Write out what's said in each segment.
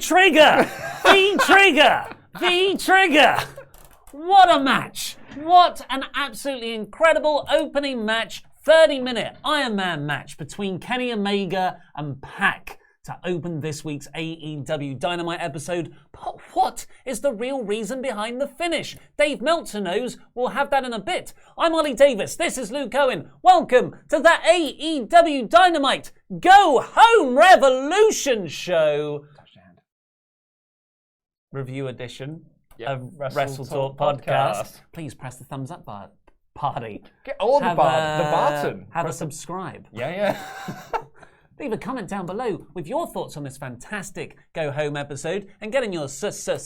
Trigger! The Trigger! The Trigger! What a match! What an absolutely incredible opening match. 30-minute Iron Man match between Kenny Omega and PAC to open this week's AEW Dynamite episode. But what is the real reason behind the finish? Dave Meltzer knows. We'll have that in a bit. I'm Ollie Davis. This is Luke Owen. Welcome to the AEW Dynamite Go Home Revolution show. Review edition of WrestleTalk podcast. Please press the thumbs up party. Get all the button. Have a subscribe. Yeah. Leave a comment down below with your thoughts on this fantastic Go Home episode and get in your super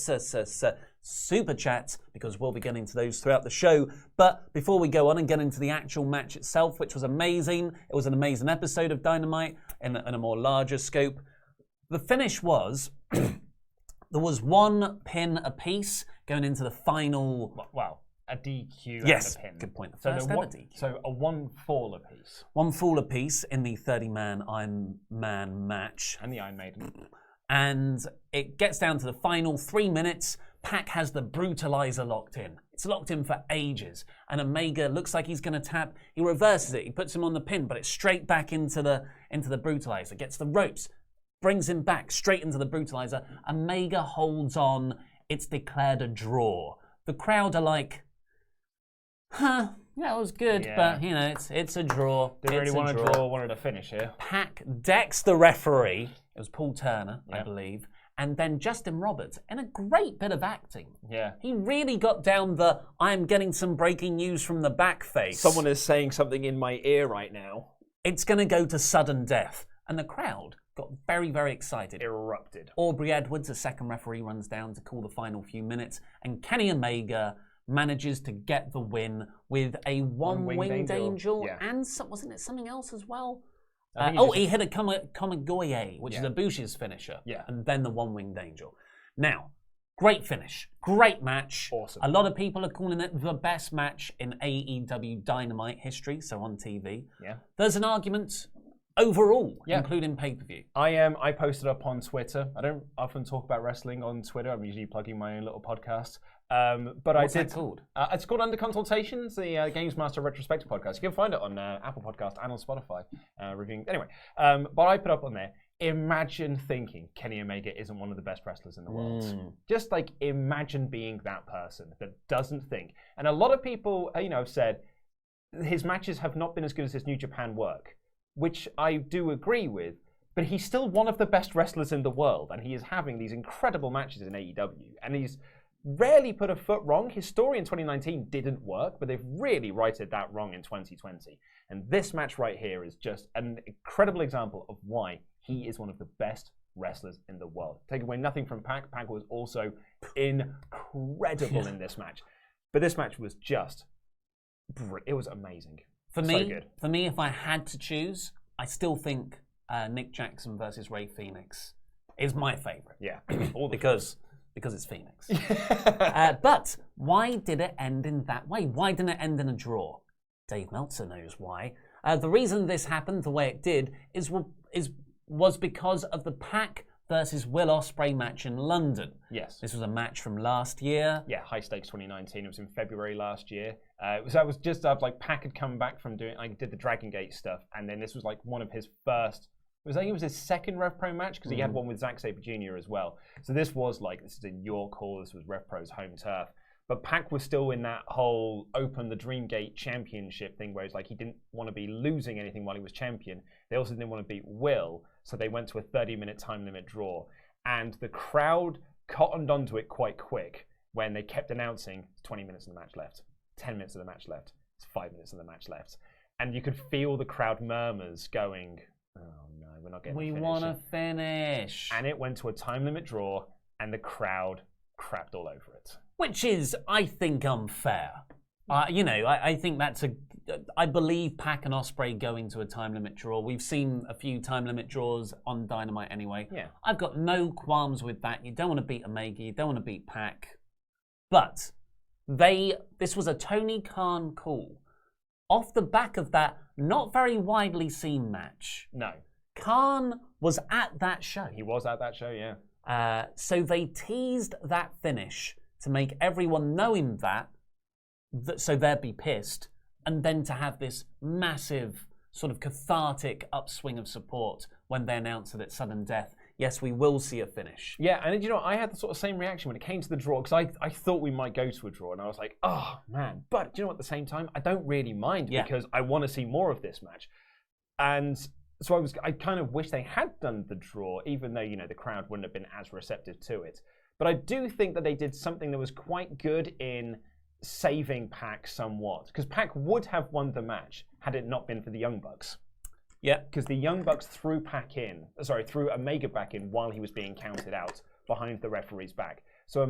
chats because we'll be getting to those throughout the show. But before we go on and get into the actual match itself, which was amazing, it was an amazing episode of Dynamite in a more larger scope. The finish was... There was one pin apiece going into the final... Wow, a DQ yes, and a pin. Good point. So a one fall apiece. One fall apiece in the 30-man Iron Man match. And the Iron Maiden. And it gets down to the final 3 minutes. PAC has the brutalizer locked in. It's locked in for ages. And Omega looks like he's going to tap. He reverses it. He puts him on the pin, but it's straight back into the brutalizer. Gets the ropes. Brings him back straight into the brutalizer. Omega holds on. It's declared a draw. The crowd are like, that was good, but you know, it's a draw. Didn't really want to draw, wanted to finish here. PAC decks the referee. It was Paul Turner, I believe. And then Justin Roberts, in a great bit of acting. Yeah. He really got down the, I'm getting some breaking news from the back face. Someone is saying something in my ear right now. It's going to go to sudden death. And the crowd got very, very excited. Erupted. Aubrey Edwards, a second referee, runs down to call the final few minutes. And Kenny Omega manages to get the win with a one-winged angel. Yeah. And wasn't it something else as well? He hit a Kamigoye, which is Ibushi's finisher. Yeah. And then the one-winged angel. Now, great finish. Great match. Awesome. A lot of people are calling it the best match in AEW Dynamite history, so on TV. Yeah. There's an argument... overall, including pay-per-view. I posted up on Twitter. I don't often talk about wrestling on Twitter. I'm usually plugging my own little podcast. But What's that called? It's called Under Consultations, the Games Master Retrospective podcast. You can find it on Apple Podcast and on Spotify. Reviewing anyway. But I put up on there. Imagine thinking Kenny Omega isn't one of the best wrestlers in the world. Just like imagine being that person that doesn't think. And a lot of people, have said his matches have not been as good as his New Japan work, which I do agree with, but he's still one of the best wrestlers in the world, and he is having these incredible matches in AEW, and he's rarely put a foot wrong. His story in 2019 didn't work, but they've really righted that wrong in 2020. And this match right here is just an incredible example of why he is one of the best wrestlers in the world. Take away nothing from PAC. PAC was also incredible in this match. But this match was just, it was amazing. For me, if I had to choose, I still think Nick Jackson versus Rey Fenix is my favorite. Yeah, because it's Phoenix. But why did it end in that way? Why didn't it end in a draw? Dave Meltzer knows why. The reason this happened the way it did was because of the PAC versus Will Ospreay match in London. Yes. This was a match from last year. Yeah, High Stakes 2019. It was in February last year. It was just like PAC had come back from did the Dragon Gate stuff, and then this was like one of his first. I think it was his second Rev Pro match because he had one with Zack Sabre Jr. as well. So this is in York Hall. This was Rev Pro's home turf. But PAC was still in that whole open the Dream Gate championship thing where it's like he didn't want to be losing anything while he was champion. They also didn't want to beat Will, so they went to a 30-minute time limit draw. And the crowd cottoned onto it quite quick when they kept announcing 20 minutes of the match left, 10 minutes of the match left, it's 5 minutes of the match left. And you could feel the crowd murmurs going, oh no, we're not getting We want to finish. And it went to a time limit draw, and the crowd crapped all over it. Which is, I think, unfair. I think that's I believe PAC and Ospreay going to a time limit draw. We've seen a few time limit draws on Dynamite anyway. Yeah. I've got no qualms with that. You don't want to beat Omega, you don't want to beat PAC. But this was a Tony Khan call. Off the back of that not very widely seen match. No. Khan was at that show. He was at that show, yeah. So they teased that finish to make everyone know him so they'd be pissed, and then to have this massive sort of cathartic upswing of support when they announced that it's sudden death. Yes, we will see a finish. Yeah, and you know, I had the sort of same reaction when it came to the draw, because I thought we might go to a draw, and I was like, oh, man. But, you know, at the same time, I don't really mind, because I want to see more of this match. And so I kind of wish they had done the draw, even though, you know, the crowd wouldn't have been as receptive to it. But I do think that they did something that was quite good in saving PAC somewhat, because PAC would have won the match had it not been for the Young Bucks. Yeah, because the Young Bucks threw Omega back in while he was being counted out behind the referee's back. So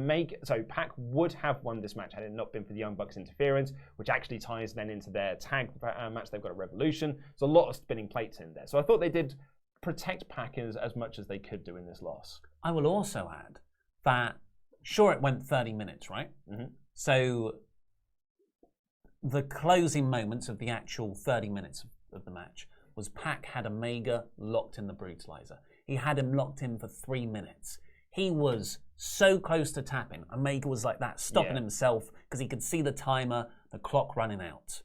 PAC would have won this match had it not been for the Young Bucks interference, which actually ties then into their tag match they've got at Revolution. So a lot of spinning plates in there. So I thought they did protect PAC as much as they could do in this loss. I will also add that, sure, it went 30 minutes, right? Mm-hmm. So the closing moments of the actual 30 minutes of the match was PAC had Omega locked in the Brutalizer. He had him locked in for 3 minutes. He was so close to tapping. Omega was like that, stopping himself because he could see the timer, the clock running out.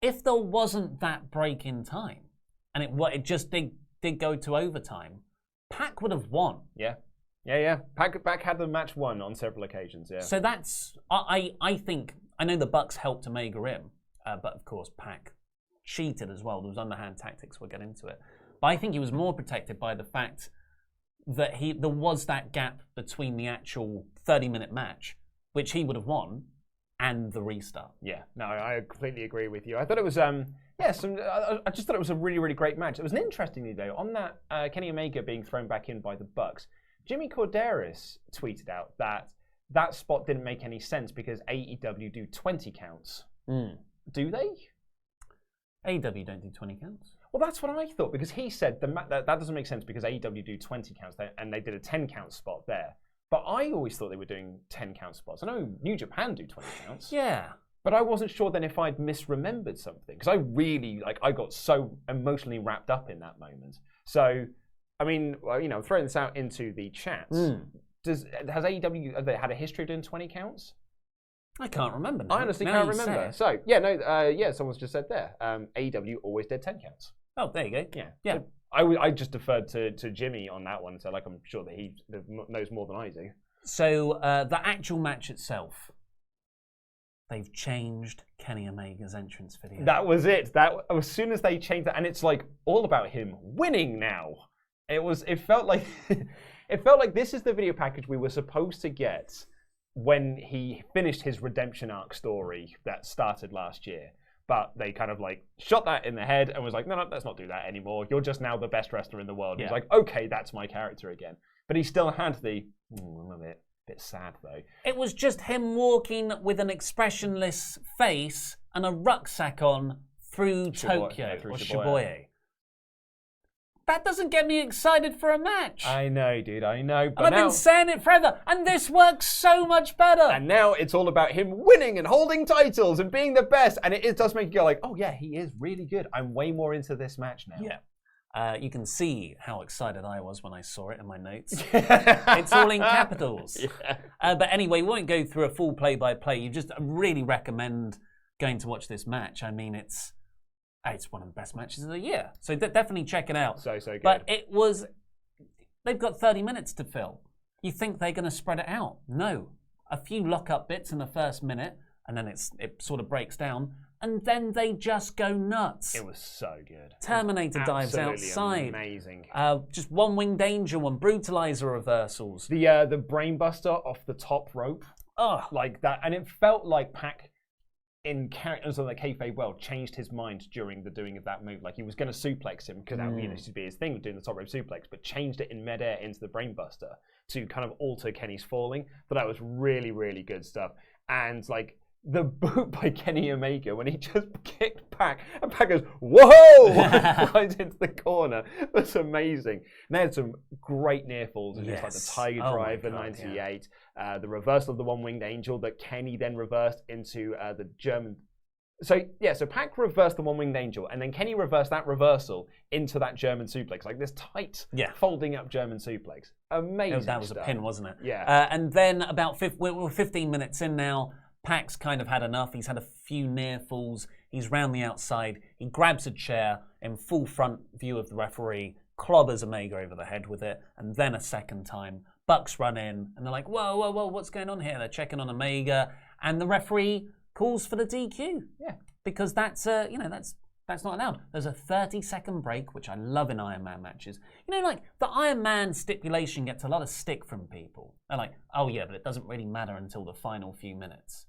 If there wasn't that break in time, and it just did go to overtime, PAC would have won. Yeah. PAC had the match won on several occasions, yeah. So that's, I think, I know the Bucks helped Omega in, but of course PAC cheated as well. There was underhand tactics, we'll get into it. But I think he was more protected by the fact that there was that gap between the actual 30-minute match, which he would have won, and the restart. Yeah, no, I completely agree with you. I thought it was, I just thought it was a really, really great match. It was an interesting though, on that Kenny Omega being thrown back in by the Bucks, Jimmy Corderas tweeted out that spot didn't make any sense because AEW do 20 counts. Do they? AEW don't do 20 counts. Well, that's what I thought, because he said that doesn't make sense because AEW do 20 counts there, and they did a 10 count spot there. But I always thought they were doing 10 count spots. I know New Japan do 20 counts. Yeah. But I wasn't sure then if I'd misremembered something, because I got so emotionally wrapped up in that moment. So, I mean, you know, throwing this out into the chat, has AEW had a history of doing 20 counts? I can't remember now. I honestly can't remember. So, someone's just said there. AEW always did 10 counts. Oh, there you go. Yeah. So I just deferred to Jimmy on that one, so like I'm sure that he knows more than I do. So the actual match itself, they've changed Kenny Omega's entrance video. That was it. That as soon as they changed that, and it's like all about him winning now. It felt like this is the video package we were supposed to get when he finished his redemption arc story that started last year. But they kind of like shot that in the head and was like, no, let's not do that anymore. You're just now the best wrestler in the world. Yeah. He's like, okay, that's my character again. But he still had the, I'm a bit sad though. It was just him walking with an expressionless face and a rucksack on through Tokyo or Shibuya. That doesn't get me excited for a match. I know, dude, I know. But I've been saying it forever, and this works so much better. And now it's all about him winning and holding titles and being the best. And it does make you go like, oh yeah, he is really good. I'm way more into this match now. Yeah. You can see how excited I was when I saw it in my notes. It's all in capitals. Yeah. But anyway, we won't go through a full play-by-play. You just really recommend going to watch this match. I mean, it's one of the best matches of the year. So definitely check it out. So good. But they've got 30 minutes to fill. You think they're going to spread it out? No. A few lock-up bits in the first minute, and then it sort of breaks down, and then they just go nuts. It was so good. Terminator dives outside. Amazing. Just one-winged angel and brutalizer reversals. The brainbuster off the top rope. Oh. Like that. And it felt like PAC, in characters on the kayfabe world, changed his mind during the doing of that move. Like he was going to suplex him because that used to be his thing, doing the top rope suplex, but changed it in midair into the brainbuster to kind of alter Kenny's falling. But that was really, really good stuff. And like the boot by Kenny Omega when he just kicked PAC and PAC goes, whoa! Flies into the corner. That's amazing. And they had some great near falls, just like the Tiger Driver 98, the reversal of the one-winged angel that Kenny then reversed into the German So PAC reversed the one-winged angel, and then Kenny reversed that reversal into that German suplex, like this tight, folding up German suplex. Amazing. That was stuff. a pin, wasn't it? Yeah. And then we're 15 minutes in now. PAC's kind of had enough. He's had a few near falls. He's round the outside. He grabs a chair in full front view of the referee, clobbers Omega over the head with it, and then a second time, Bucks run in, and they're like, whoa, whoa, whoa, what's going on here? They're checking on Omega, and the referee calls for the DQ. Yeah. Because that's not allowed. There's a 30-second break, which I love in Iron Man matches. Like the Iron Man stipulation gets a lot of stick from people. They're like, oh yeah, but it doesn't really matter until the final few minutes.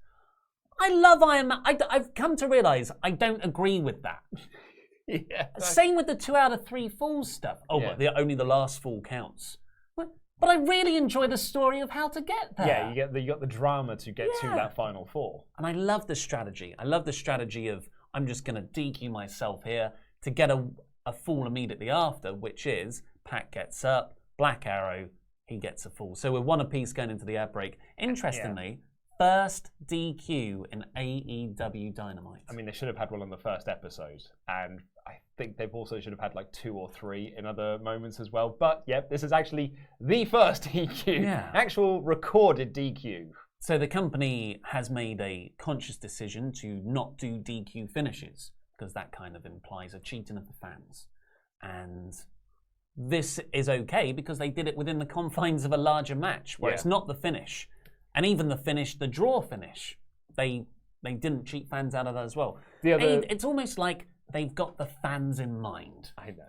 I love Iron Man. I've come to realize I don't agree with that. Yeah. Same with the 2 out of 3 falls stuff. Oh, but only the last fall counts. But I really enjoy the story of how to get there. Yeah, you got the drama to get to that final fall. And I love the strategy. I love the strategy of I'm just going to DQ myself here to get a fall immediately after, which is PAC gets up, Black Arrow, he gets a fall. So we're one apiece going into the ad break. Interestingly, first DQ in AEW Dynamite. I mean, they should have had one on the first episode, and I think they've also should have had like 2 or 3 in other moments as well. But this is actually the first DQ, actual recorded DQ. So the company has made a conscious decision to not do DQ finishes because that kind of implies a cheating of the fans. And this is okay because they did it within the confines of a larger match where it's not the finish. And even the finish, the draw finish, they didn't cheat fans out of that as well. It's almost like they've got the fans in mind. I know,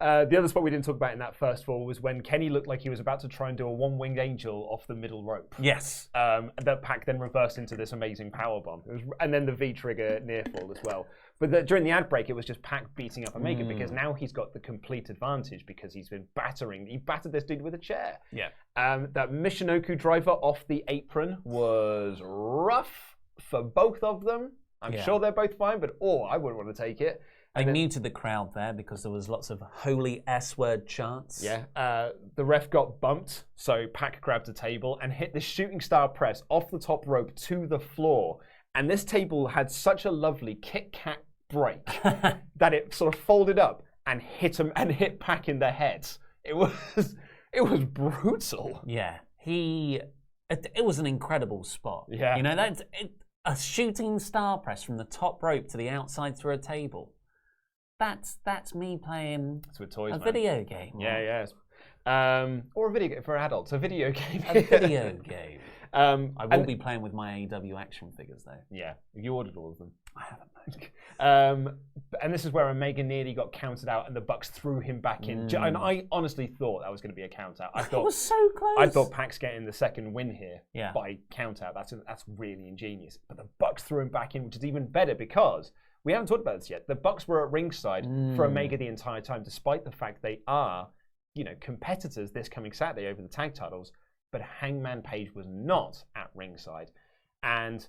man. The other spot we didn't talk about in that first fall was when Kenny looked like he was about to try and do a one-winged angel off the middle rope. Yes. That PAC then reversed into this amazing powerbomb. And then the V-trigger near fall as well. But during the ad break, it was just PAC beating up Omega because now he's got the complete advantage because he's been he battered this dude with a chair. Yeah. That Michinoku driver off the apron was rough for both of them. I'm sure they're both fine, but I wouldn't want to take it. They muted the crowd there because there was lots of holy S-word chants. Yeah. The ref got bumped, so PAC grabbed a table and hit the shooting star press off the top rope to the floor. And this table had such a lovely Kit-Kat break that it sort of folded up and hit PAC in the head. It was brutal. Yeah. It was an incredible spot. Yeah. That's a shooting star press from the top rope to the outside through a table. That's me playing a video game. Yeah. Or a video game for adults. A video game. A video game. I will be playing with my AEW action figures though. Yeah. You ordered all of them. I haven't. And this is where Omega nearly got counted out and the Bucks threw him back in. And I honestly thought that was going to be a count out. It was so close. I thought PAC's getting the second win here by count out. That's really ingenious. But the Bucks threw him back in, which is even better because we haven't talked about this yet. The Bucks were at ringside for Omega the entire time, despite the fact they are, competitors this coming Saturday over the tag titles. But Hangman Page was not at ringside. And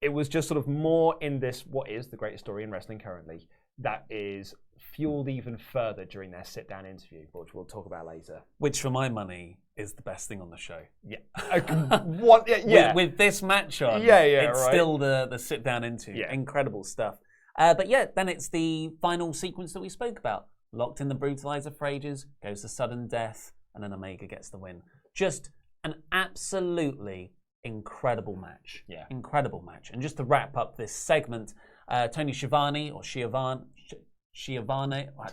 it was just sort of more in this, what is the greatest story in wrestling currently, that is fueled even further during their sit-down interview, which we'll talk about later. Which, for my money, is the best thing on the show. Yeah. What? Yeah. With this match on, it's still the sit-down interview. Yeah. Incredible stuff. But then it's the final sequence that we spoke about. Locked in the brutalizer for ages, goes to sudden death, and then Omega gets the win. Just an absolutely incredible match. Yeah. Incredible match. And just to wrap up this segment, Tony Schiavone, or Schiavone,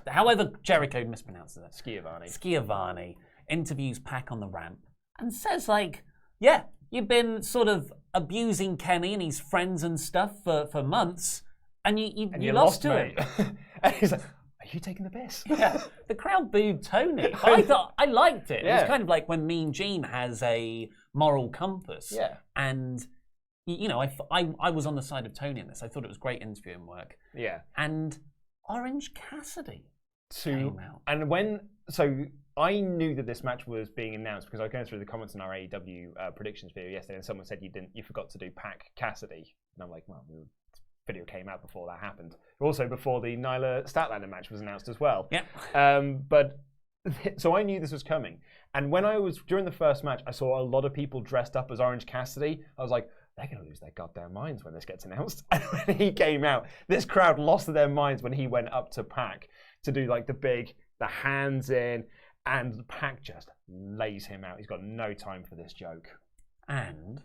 however Jericho mispronounces it. Schiavone interviews PAC on the ramp and says, you've been sort of abusing Kenny and his friends and stuff for months, and you lost to him. And he's like, are you taking the piss? Yeah. The crowd booed Tony. I liked it. Yeah. It was kind of like when Mean Gene has a moral compass. Yeah. And, I was on the side of Tony in this. I thought it was great interviewing work. Yeah. And Orange Cassidy came out. And I knew that this match was being announced because I was going through the comments in our AEW predictions video yesterday, and someone said you forgot to do PAC Cassidy. And I'm like, well, video came out before that happened. Also before the Nyla Statlander match was announced as well. Yeah. So I knew this was coming. And when during the first match, I saw a lot of people dressed up as Orange Cassidy. I was like, they're going to lose their goddamn minds when this gets announced. And when he came out, this crowd lost their minds when he went up to PAC to do like the hands in, and PAC just lays him out. He's got no time for this joke. And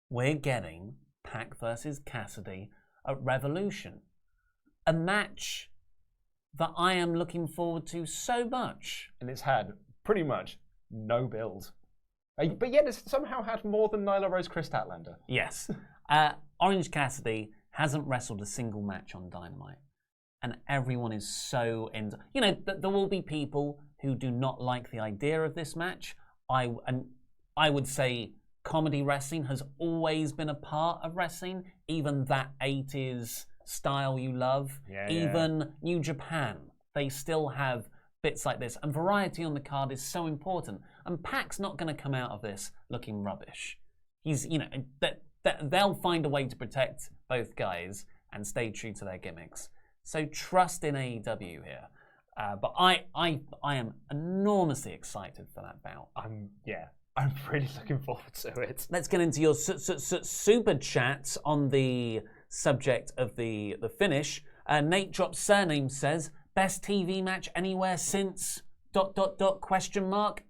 we're getting PAC versus Cassidy at Revolution. A match that I am looking forward to so much. And it's had pretty much no build. But yet it's somehow had more than Nyla Rose Chris Statlander. Yes. Orange Cassidy hasn't wrestled a single match on Dynamite. And everyone is so into... You know, there will be people who do not like the idea of this match. I would say comedy wrestling has always been a part of wrestling. Even that 80s style you love. Even New Japan. They still have bits like this. And variety on the card is so important. And PAC's not going to come out of this looking rubbish. He's, you know, they'll find a way to protect both guys and stay true to their gimmicks. So trust in AEW here. But I am enormously excited for that bout. I'm really looking forward to it. Let's get into your super chats on the subject of the finish. Nate Drops Surname says, best TV match anywhere since ...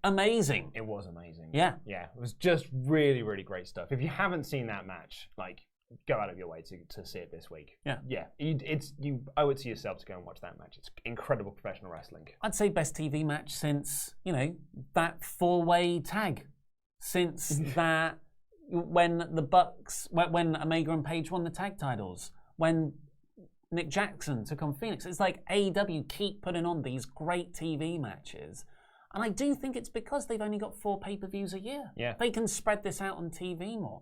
Amazing. It was amazing. Yeah. Yeah, it was just really, really great stuff. If you haven't seen that match, like, go out of your way to see it this week. Yeah. Yeah, you owe it to yourself to go and watch that match. It's incredible professional wrestling. I'd say best TV match since, you know, that 4-way tag. Since that, when the Bucks, when Omega and Page won the tag titles, when Nick Jackson took on Phoenix. It's like AEW keep putting on these great TV matches. And I do think it's because they've only got 4 pay-per-views a year. Yeah. They can spread this out on TV more.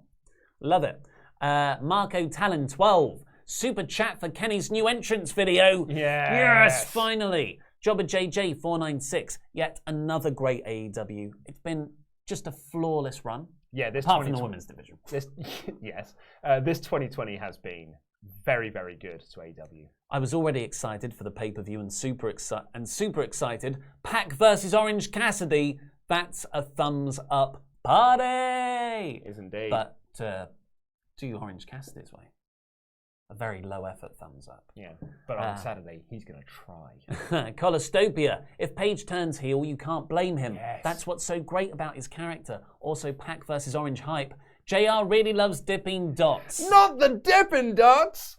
Love it. Marco Talon 12. Super chat for Kenny's new entrance video. Yes, finally. Jobber JJ 496. Yet another great AEW. It's been just a flawless run. Yeah, this apart from the women's division. This 2020 has been very, very good to AEW. I was already excited for the pay-per-view and super excited. PAC versus Orange Cassidy. That's a thumbs up party. Is indeed. But do Orange Cassidy's way. A very low effort thumbs up. Yeah, but on Saturday, he's going to try. Colostopia. If Page turns heel, you can't blame him. Yes. That's what's so great about his character. Also, PAC versus Orange hype. JR really loves dipping dots. Not the dipping dots!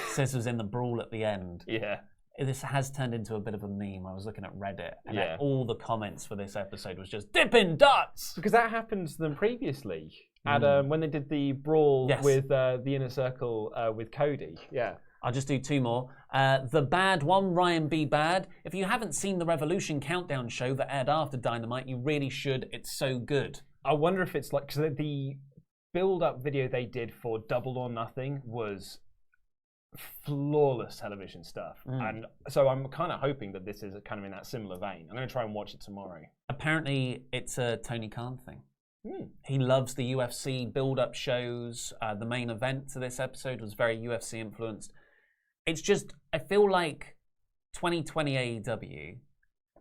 Says was in the brawl at the end. Yeah. This has turned into a bit of a meme. I was looking at Reddit, and all the comments for this episode was just dipping dots! Because that happened to them previously. At when they did the brawl with the Inner Circle with Cody. Yeah. I'll just do 2 more. The Bad One, Ryan B. Bad. If you haven't seen the Revolution Countdown show that aired after Dynamite, you really should. It's so good. I wonder if it's like... Because the build-up video they did for Double or Nothing was flawless television stuff. And so I'm kind of hoping that this is kind of in that similar vein. I'm going to try and watch it tomorrow. Apparently, it's a Tony Khan thing. He loves the UFC build-up shows. The main event to this episode was very UFC influenced. It's just, I feel like 2020 AEW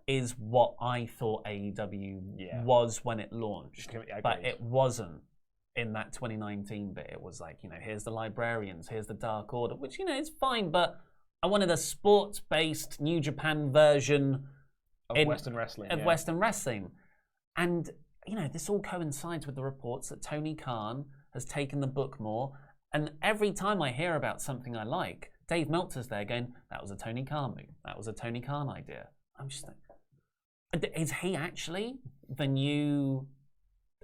is what I thought AEW was when it launched. But it wasn't in that 2019 bit. It was like, you know, here's the Librarians, here's the Dark Order, which, you know, is fine, but I wanted a sports-based New Japan version of Western wrestling. And you know, this all coincides with the reports that Tony Khan has taken the book more. And every time I hear about something I like, Dave Meltzer's there going, that was a Tony Khan move. That was a Tony Khan idea. I'm just like, is he actually the new...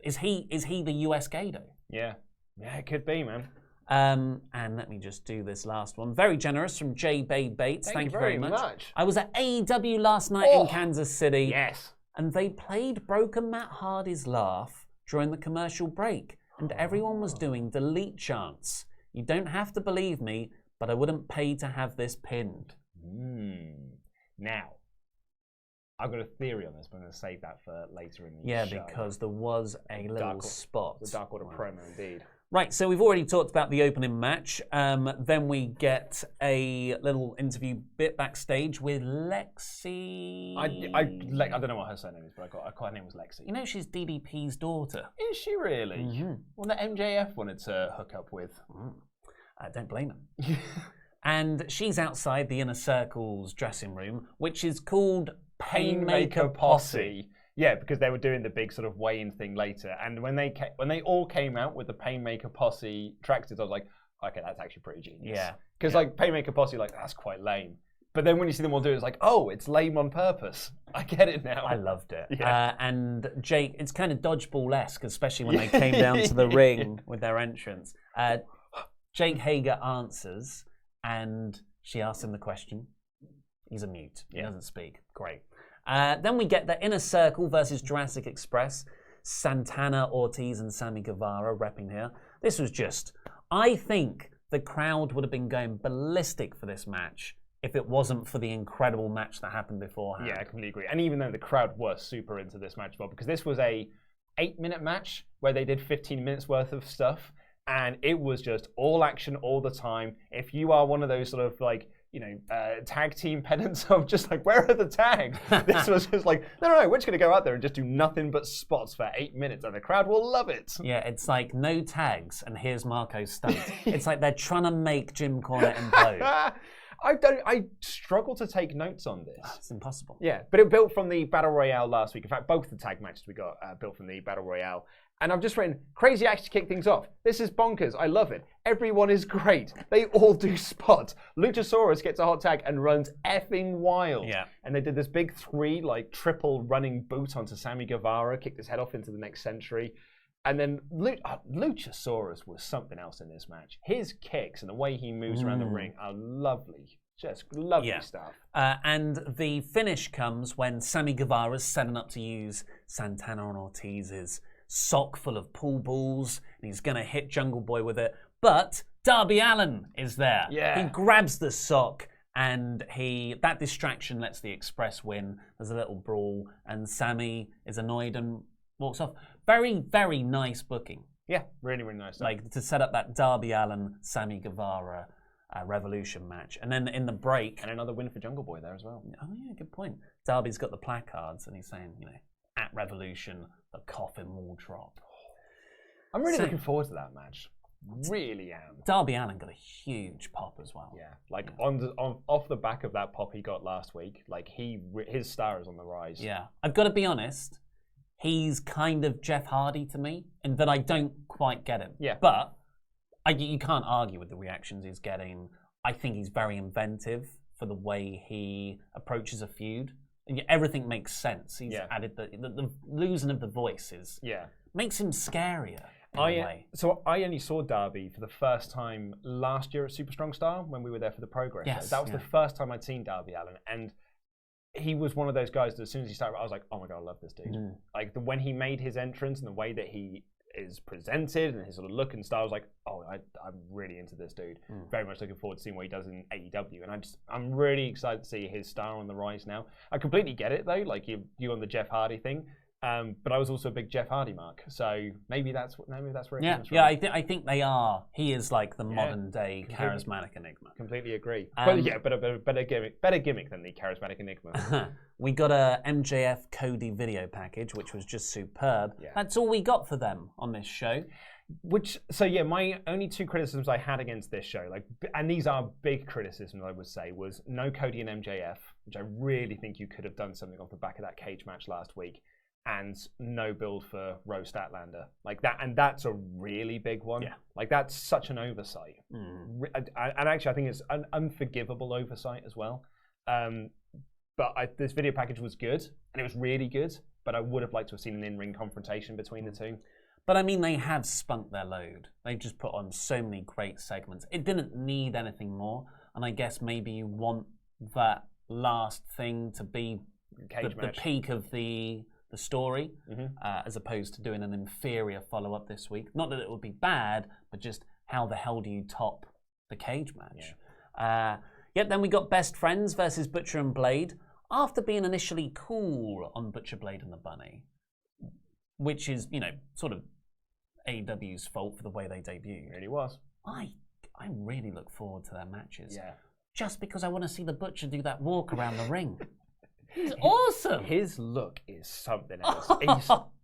Is he the US Gato? Yeah. Yeah, it could be, man. And let me just do this last one. Very generous from J. Bay Bates. Thank you very much. I was at AEW last night in Kansas City. Yes. And they played Broken Matt Hardy's laugh during the commercial break. And everyone was doing delete chants. You don't have to believe me, but I wouldn't pay to have this pinned. Now, I've got a theory on this, but I'm going to save that for later in the show. Yeah, because there was a little spot. The Dark Order promo, indeed. Right, so we've already talked about the opening match. Then we get a little interview bit backstage with Lexi. I don't know what her surname is, but I caught her name was Lexi. You know she's DDP's daughter. Is she really? Mm-hmm. One that MJF wanted to hook up with. I don't blame him. And she's outside the Inner Circle's dressing room, which is called Painmaker Posse. Yeah, because they were doing the big sort of weigh-in thing later, and when they all came out with the Painmaker Posse tracksuits, I was like, okay, that's actually pretty genius. Yeah. Because like Painmaker Posse, like that's quite lame. But then when you see them all do it, it's like, oh, it's lame on purpose. I get it now. I loved it. Yeah. And Jake, it's kind of dodgeball-esque, especially when they came down to the ring with their entrance. Jake Hager answers, and she asks him the question. He's a mute. He doesn't speak. Great. Then we get the Inner Circle versus Jurassic Express. Santana, Ortiz, and Sammy Guevara repping here. This was just... I think the crowd would have been going ballistic for this match if it wasn't for the incredible match that happened beforehand. Yeah, I completely agree. And even though the crowd were super into this match as well, because this was a 8-minute match where they did 15 minutes worth of stuff, and it was just all action all the time. If you are one of those sort of like, tag team pedants of just like, where are the tags? This was just like, no, we're just going to go out there and just do nothing but spots for 8 minutes and the crowd will love it. Yeah, it's like no tags and here's Marco's stunt. It's like they're trying to make Jim Cornette implode. I struggle to take notes on this. It's impossible. Yeah, but it built from the Battle Royale last week. In fact, both the tag matches we got built from the Battle Royale. And I've just written, crazy action to kick things off. This is bonkers. I love it. Everyone is great. They all do spots. Luchasaurus gets a hot tag and runs effing wild. Yeah. And they did this big triple running boot onto Sammy Guevara, kicked his head off into the next century. And then Luchasaurus was something else in this match. His kicks and the way he moves around the ring are lovely. Just lovely stuff. And the finish comes when Sammy Guevara's setting up to use Santana and Ortiz's sock full of pool balls, and he's going to hit Jungle Boy with it. But Darby Allin is there. Yeah. He grabs the sock, and that distraction lets the Express win. There's a little brawl, and Sammy is annoyed and walks off. Very, very nice booking. Yeah, really, really nice. Like to set up that Darby Allin, Sammy Guevara Revolution match. And then in the break... And another win for Jungle Boy there as well. Oh, yeah, good point. Darby's got the placards, and he's saying, at Revolution, the coffin will drop. I'm really looking forward to that match. Really am. Darby Allin got a huge pop as well. Yeah, off the back of that pop he got last week, like his star is on the rise. Yeah, I've got to be honest. He's kind of Jeff Hardy to me, in that I don't quite get him. Yeah, but you can't argue with the reactions he's getting. I think he's very inventive for the way he approaches a feud. Everything makes sense. He's added the losing of the voices. Makes him scarier. So I only saw Darby for the first time last year at Super Strong Star when we were there for the Progress. Yes, that was the first time I'd seen Darby Allin, and he was one of those guys that as soon as he started, I was like, oh my god, I love this dude. Like when he made his entrance and the way that he is presented and his sort of look and style, I was like, oh, I'm really into this dude. Very much looking forward to seeing what he does in AEW, and I'm really excited to see his star on the rise now. I completely get it though, like you on the Jeff Hardy thing, but I was also a big Jeff Hardy mark, so maybe that's where it comes from. Yeah, I think they are. He is like the modern day charismatic enigma. Completely agree. But yeah, better gimmick than the charismatic enigma. We got a MJF Cody video package, which was just superb. Yeah. That's all we got for them on this show. My only two criticisms I had against this show, and these are big criticisms, I would say, was no Cody and MJF, which I really think you could have done something off the back of that cage match last week, and no build for Rose Statlander, like that, and that's a really big one. Yeah, like that's such an oversight, and actually I think it's an unforgivable oversight as well. But this video package was good, and it was really good, but I would have liked to have seen an in-ring confrontation between the two. But I mean, they have spunked their load. They've just put on so many great segments. It didn't need anything more, and I guess maybe you want that last thing to be the peak of the story, as opposed to doing an inferior follow-up this week. Not that it would be bad, but just how the hell do you top the cage match? Then we got Best Friends versus Butcher and Blade. After being initially cool on Butcher, Blade and the Bunny, which is, sort of AEW's fault for the way they debuted. It really was. I really look forward to their matches. Yeah. Just because I want to see the Butcher do that walk around the ring. He's awesome. His look is something else.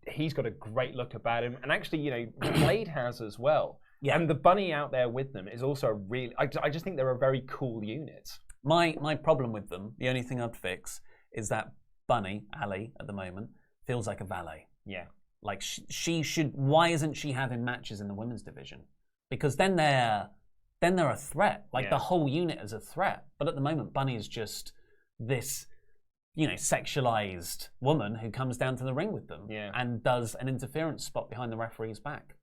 He's got a great look about him. And actually, you know, Blade has as well. Yeah. And the bunny out there with them is also really... I just think they're a very cool unit. My problem with them, the only thing I'd fix, is that Bunny, Ali, at the moment, feels like a valet. Yeah. Like, she should... Why isn't she having matches in the women's division? Because then they're a threat. Like, the whole unit is a threat. But at the moment, Bunny is just this... you know, sexualized woman who comes down to the ring with them and does an interference spot behind the referee's back.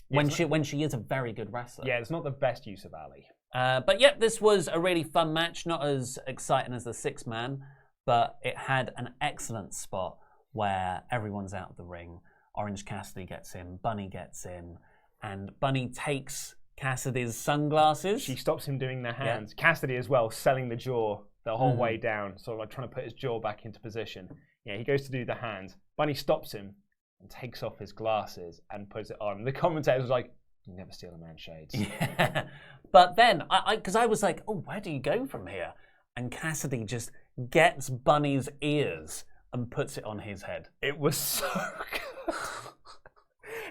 When she is a very good wrestler. Yeah, it's not the best use of Ali. But yeah, this was a really fun match. Not as exciting as the 6-man, but it had an excellent spot where everyone's out of the ring. Orange Cassidy gets in, Bunny gets in, and Bunny takes Cassidy's sunglasses. She stops him doing the hands. Yeah. Cassidy as well, selling the jaw the whole way down, sort of like trying to put his jaw back into position. Yeah, he goes to do the hands. Bunny stops him and takes off his glasses and puts it on. The commentator was like, "You never steal a man's shades." Yeah. But then, because I was like, "Oh, where do you go from here?" And Cassidy just gets Bunny's ears and puts it on his head. It was so good.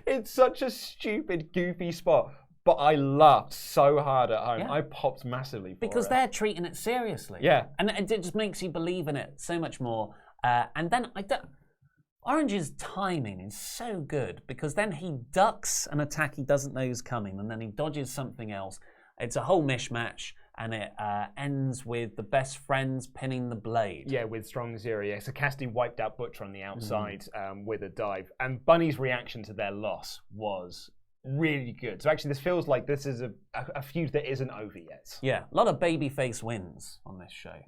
It's such a stupid, goofy spot. But I laughed so hard at home. Yeah. I popped massively for because they're treating it seriously. Yeah. And it just makes you believe in it so much more. And then Orange's timing is so good because then he ducks an attack he doesn't know is coming and then he dodges something else. It's a whole mishmash and it ends with the best friends pinning the Blade. Yeah, with Strong Zero. Yeah. So Cassidy wiped out Butcher on the outside with a dive. And Bunny's reaction to their loss was... really good. So actually, this feels like this is a feud that isn't over yet. Yeah, a lot of babyface wins on this show.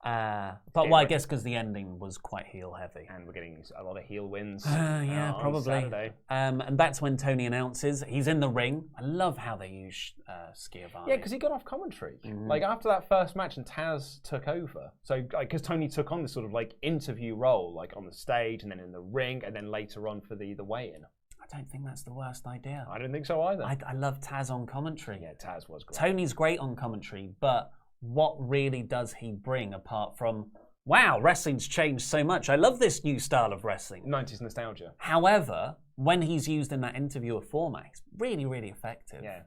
But I guess because the ending was quite heel heavy. And we're getting a lot of heel wins. Yeah, probably. On Saturday. And that's when Tony announces he's in the ring. I love how they use Schiavone. Yeah, because he got off commentary. Like after that first match and Taz took over. So because Tony took on this sort of like interview role, like on the stage and then in the ring and then later on for the weigh-in. I don't think that's the worst idea. I don't think so either. I love Taz on commentary. Yeah, Taz was great. Tony's great on commentary, but what really does he bring apart from, wow, wrestling's changed so much. I love this new style of wrestling. 90s nostalgia. However, when he's used in that interviewer format, it's really, really effective. Yeah.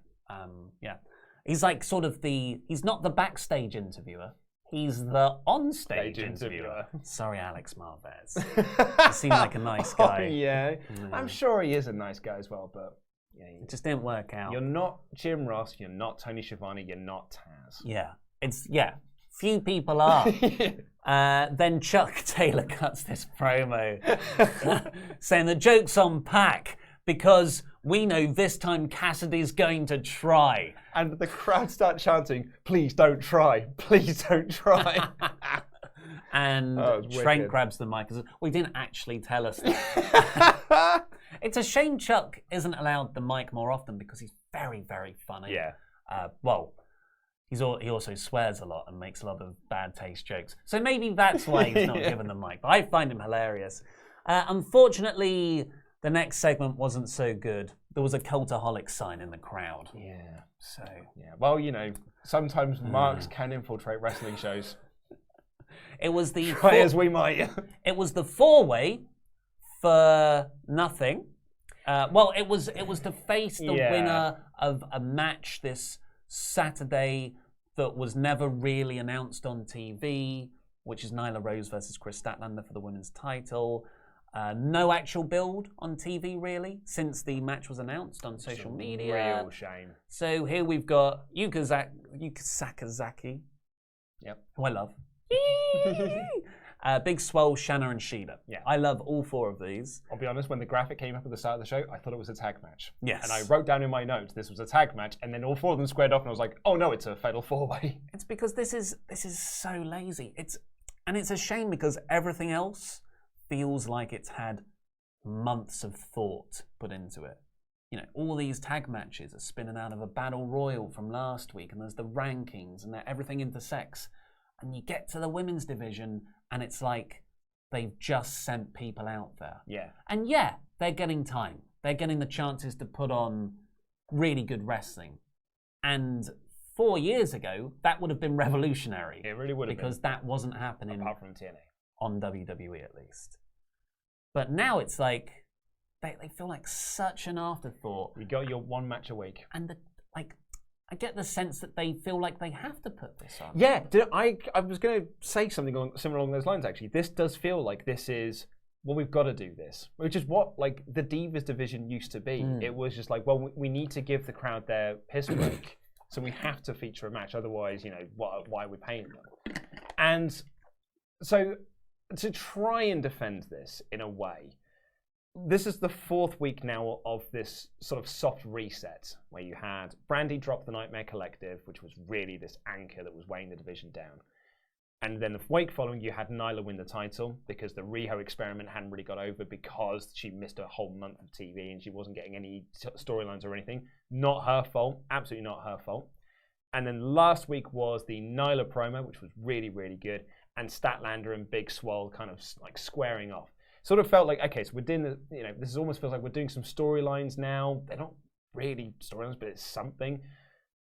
He's like sort of he's not the backstage interviewer. He's the onstage interviewer. Sorry, Alex Marvez. He seemed like a nice guy. Oh, yeah. I'm sure he is a nice guy as well, but yeah, it just didn't work out. You're not Jim Ross, you're not Tony Schiavone, you're not Taz. Yeah. Few people are. Then Chuck Taylor cuts this promo saying the joke's on PAC because we know this time Cassidy's going to try. And the crowd start chanting, "Please don't try. Please don't try." And Trent grabs the mic and says, "We didn't actually tell us that." It's a shame Chuck isn't allowed the mic more often because he's very, very funny. Yeah. He also swears a lot and makes a lot of bad taste jokes. So maybe that's why he's not given the mic. But I find him hilarious. Unfortunately, the next segment wasn't so good. There was a Cultaholic sign in the crowd. Yeah. So. Yeah. Well, you know, sometimes marks can infiltrate wrestling shows. It was the try as we might. It was the 4-way for nothing. It was to face the winner of a match this Saturday that was never really announced on TV, which is Nyla Rose versus Chris Statlander for the women's title. No actual build on TV, really, since the match was announced on social media. Real shame. So here we've got Yuka Sakazaki, who I love. Big Swole, Shanna, and Shida. Yeah. I love all 4 of these. I'll be honest, when the graphic came up at the start of the show, I thought it was a tag match. Yes. And I wrote down in my notes this was a tag match, and then all 4 of them squared off, and I was like, oh no, it's a fatal 4-way. It's because this is so lazy. It's a shame because everything else feels like it's had months of thought put into it. You know, all these tag matches are spinning out of a battle royal from last week, and there's the rankings, and everything intersects. And you get to the women's division, and it's like they've just sent people out there. Yeah. And they're getting time. they're getting the chances to put on really good wrestling. And 4 years ago, that would have been revolutionary. It really would have because that wasn't happening apart from TNA. On WWE at least. But now it's like they feel like such an afterthought. You got your one match a week. And I get the sense that they feel like they have to put this on. Yeah, I was going to say something similar along those lines, actually. This does feel like this is, well, we've got to do this, which is what, like, the Divas division used to be. It was just like, well, we need to give the crowd their piss break, so we have to feature a match. Otherwise, you know, why are we paying them? And so to try and defend this in a way, this is the 4th week now of this sort of soft reset where you had Brandy drop the Nightmare Collective, which was really this anchor that was weighing the division down. And then the week following, you had Nyla win the title because the Riho experiment hadn't really got over because she missed a whole month of TV and she wasn't getting any storylines or anything. Not her fault. Absolutely not her fault. And then last week was the Nyla promo, which was really, really good. And Statlander and Big Swole kind of like squaring off. Sort of felt like, okay, so we're doing the, you know, this almost feels like we're doing some storylines now. They're not really storylines, but it's something.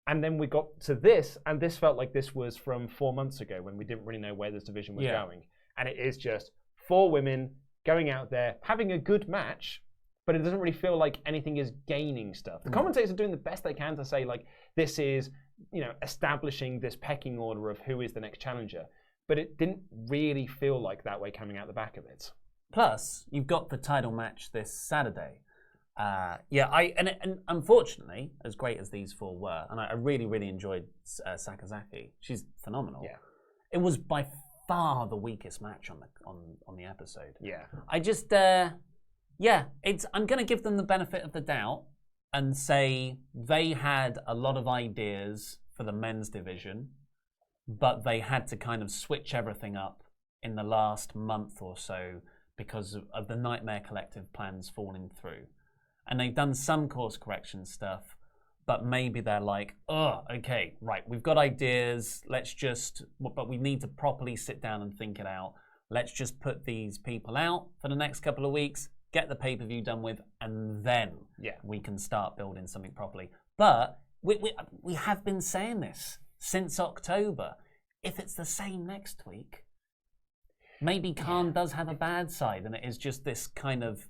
And then we got to this, and this felt like this was from 4 months ago when we didn't really know where this division was going. And it is just 4 women going out there, having a good match, but it doesn't really feel like anything is gaining stuff. The commentators are doing the best they can to say, like, this is, you know, establishing this pecking order of who is the next challenger. But it didn't really feel like that way coming out the back of it. Plus, you've got the title match this Saturday. And unfortunately, as great as these 4 were, and I really, really enjoyed Sakazaki. She's phenomenal. Yeah. It was by far the weakest match on the episode. Yeah. I just, I'm going to give them the benefit of the doubt and say they had a lot of ideas for the men's division, but they had to kind of switch everything up in the last month or so because of the Nightmare Collective plans falling through. And they've done some course correction stuff, but maybe they're like, oh, okay, right, we've got ideas, but we need to properly sit down and think it out. Let's just put these people out for the next couple of weeks, get the pay-per-view done with, and then we can start building something properly. But we have been saying this since October. If it's the same next week, maybe Khan does have a bad side, and it is just this kind of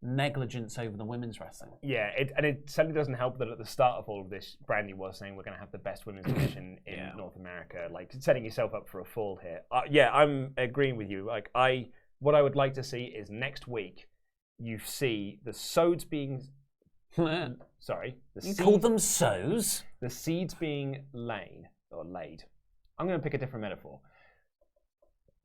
negligence over the women's wrestling. Yeah, it certainly doesn't help that at the start of all of this, Brandy was saying we're going to have the best women's division in North America, like setting yourself up for a fall here. I'm agreeing with you. Like what I would like to see is next week you see the sods being you call them sows? The seeds being laid. I'm going to pick a different metaphor.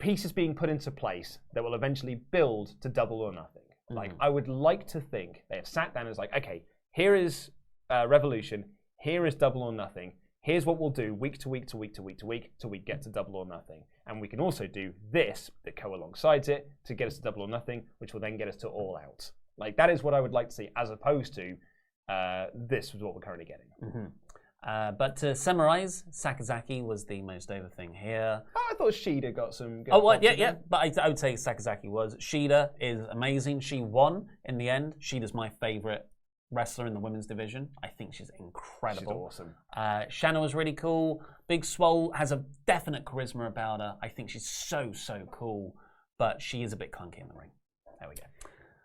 Pieces being put into place that will eventually build to Double or Nothing. Like, I would like to think they have sat down and it's like, okay, here is Revolution, here is Double or Nothing, here's what we'll do week to week to week to week to week till we get to Double or Nothing. And we can also do this that go alongside it to get us to Double or Nothing, which will then get us to All Out. Like, that is what I would like to see, as opposed to this was what we're currently getting. But to summarize, Sakazaki was the most over thing here. I thought Shida got some good but I would say Sakazaki was. Shida is amazing. She won in the end. Shida's my favorite wrestler in the women's division. I think she's incredible. She's awesome. Shanna was really cool. Big Swole has a definite charisma about her. I think she's so cool, but she is a bit clunky in the ring. There we go.